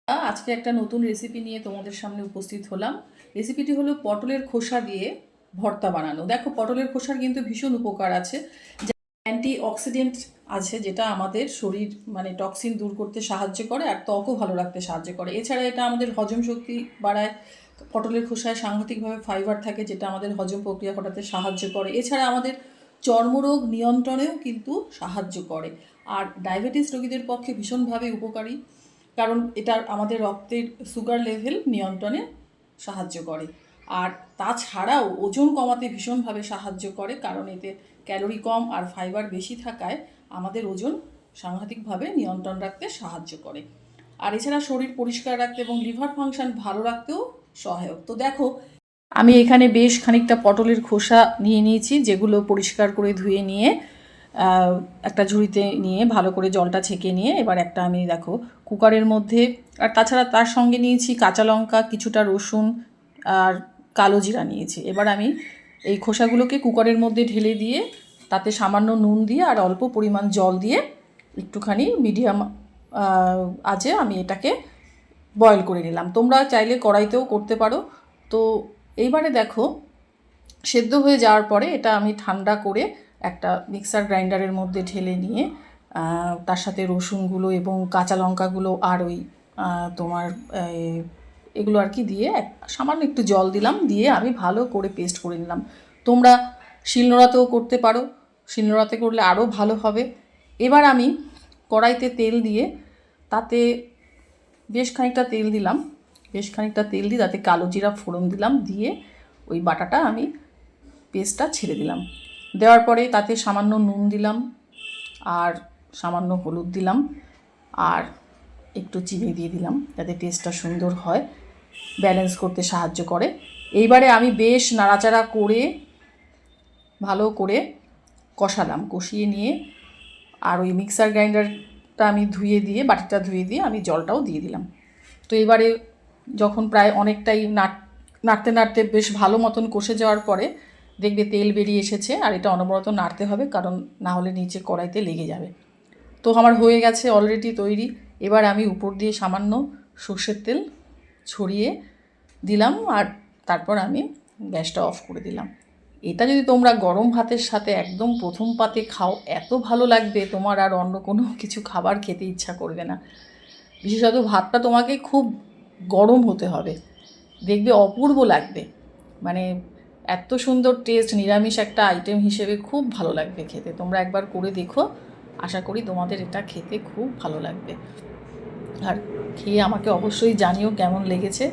আজকে একটা নতুন রেসিপি নিয়ে তোমাদের সামনে উপস্থিত হলাম। রেসিপিটি হলো পটলের খোসা দিয়ে ভর্তা বানানো। দেখো, পটলের খোসার কিন্তু ভীষণ উপকার আছে, অ্যান্টি অক্সিডেন্ট আছে, যেটা আমাদের শরীর টক্সিন দূর করতে সাহায্য করে আর ত্বকও ভালো রাখতে সাহায্য করে। এছাড়া এটা আমাদের হজম শক্তি বাড়ায়। পটলের খোসায় সাংঘাতিকভাবে ফাইবার থাকে, যেটা আমাদের হজম প্রক্রিয়া ঘটাতে সাহায্য করে। এছাড়া আমাদের চর্মরোগ নিয়ন্ত্রণেও কিন্তু সাহায্য করে। আর ডায়াবেটিস রোগীদের পক্ষে ভীষণভাবে উপকারী, কারণ এটা আমাদের রক্তের সুগার লেভেল নিয়ন্ত্রণে সাহায্য করে। আর তাছাড়াও ওজন কমাতে ভীষণভাবে সাহায্য করে, কারণ এতে ক্যালোরি কম আর ফাইবার বেশি থাকায় আমাদের ওজন সাংঘাতিকভাবে নিয়ন্ত্রণ রাখতে সাহায্য করে। আর এছাড়া শরীর পরিষ্কার রাখতে এবং লিভার ফাংশন ভালো রাখতেও সহায়ক। তো দেখো, আমি এখানে বেশ খানিকটা পটলের খোসা নিয়ে নিয়েছি, যেগুলো পরিষ্কার করে ধুয়ে নিয়ে একটা ঝুড়িতে নিয়ে ভালো করে জলটা ছেঁকে নিয়ে এবার একটা আমি দেখো কুকারের মধ্যে, আর তাছাড়া তার সঙ্গে নিয়েছি কাঁচা লঙ্কা, কিছুটা রসুন আর কালো জিরা নিয়েছি। এবার আমি এই খোসাগুলোকে কুকারের মধ্যে ঢেলে দিয়ে তাতে সামান্য নুন দিয়ে আর অল্প পরিমাণ জল দিয়ে একটুখানি মিডিয়াম আঁচে আমি এটাকে বয়েল করে নিলাম। তোমরা চাইলে কড়াইতেও করতে পারো। তো এইবারে দেখো, সেদ্ধ হয়ে যাওয়ার পরে এটা আমি ঠান্ডা করে একটা মিক্সার গ্রাইন্ডারের মধ্যে ঢেলে নিয়ে তার সাথে রসুনগুলো এবং কাঁচা লঙ্কাগুলো আর ওই তোমার এগুলো আর কি দিয়ে সামান্য একটু জল দিলাম, দিয়ে আমি ভালো করে পেস্ট করে নিলাম। তোমরা শিলনোড়াতেও করতে পারো, শিলনোড়াতে করলে আরও ভালো হবে। এবার আমি কড়াইতে তেল দিয়ে তাতে বেশ খানিকটা তেল দিয়ে তাতে কালো জিরা ফোড়ন দিলাম, দিয়ে ওই বাটাটা আমি পেস্টটা ছেড়ে দিলাম। দেওয়ার পরে তাতে সামান্য নুন দিলাম আর সামান্য হলুদ দিলাম আর একটু চিনি দিয়ে দিলাম, যাতে টেস্টটা সুন্দর হয়, ব্যালেন্স করতে সাহায্য করে। এইবারে আমি বেশ নাড়াচাড়া করে ভালো করে কষালাম, কষিয়ে নিয়ে আর ওই মিক্সার গ্রাইন্ডারটা আমি বাটিটা ধুয়ে দিয়ে আমি জলটাও দিয়ে দিলাম। তো এবারে যখন প্রায় অনেকটাই নাড়তে নাড়তে বেশ ভালো মতন কষে যাওয়ার পরে দেখবে তেল বেরিয়ে এসেছে, আর এটা অনবরত নাড়তে হবে, কারণ না হলে নিচে কড়াইতে লেগে যাবে। তো আমার হয়ে গেছে অলরেডি তৈরি। এবার আমি উপর দিয়ে সামান্য সর্ষের তেল ছড়িয়ে দিলাম আর তারপর আমি গ্যাসটা অফ করে দিলাম। এটা যদি তোমরা গরম ভাতের সাথে একদম প্রথম পাতে খাও, এত ভালো লাগবে, তোমার আর অন্য কোনো কিছু খাবার খেতে ইচ্ছা করবে না। বিশেষত ভাতটা তোমাকে খুব গরম হতে হবে, দেখবে অপূর্ব লাগবে। এত সুন্দর টেস্ট, নিরামিষ একটা আইটেম হিসেবে খুব ভালো লাগবে খেতে। তোমরা একবার করে দেখো, আশা করি তোমাদের এটা খেতে খুব ভালো লাগবে। আর খেয়ে আমাকে অবশ্যই জানিও কেমন লেগেছে।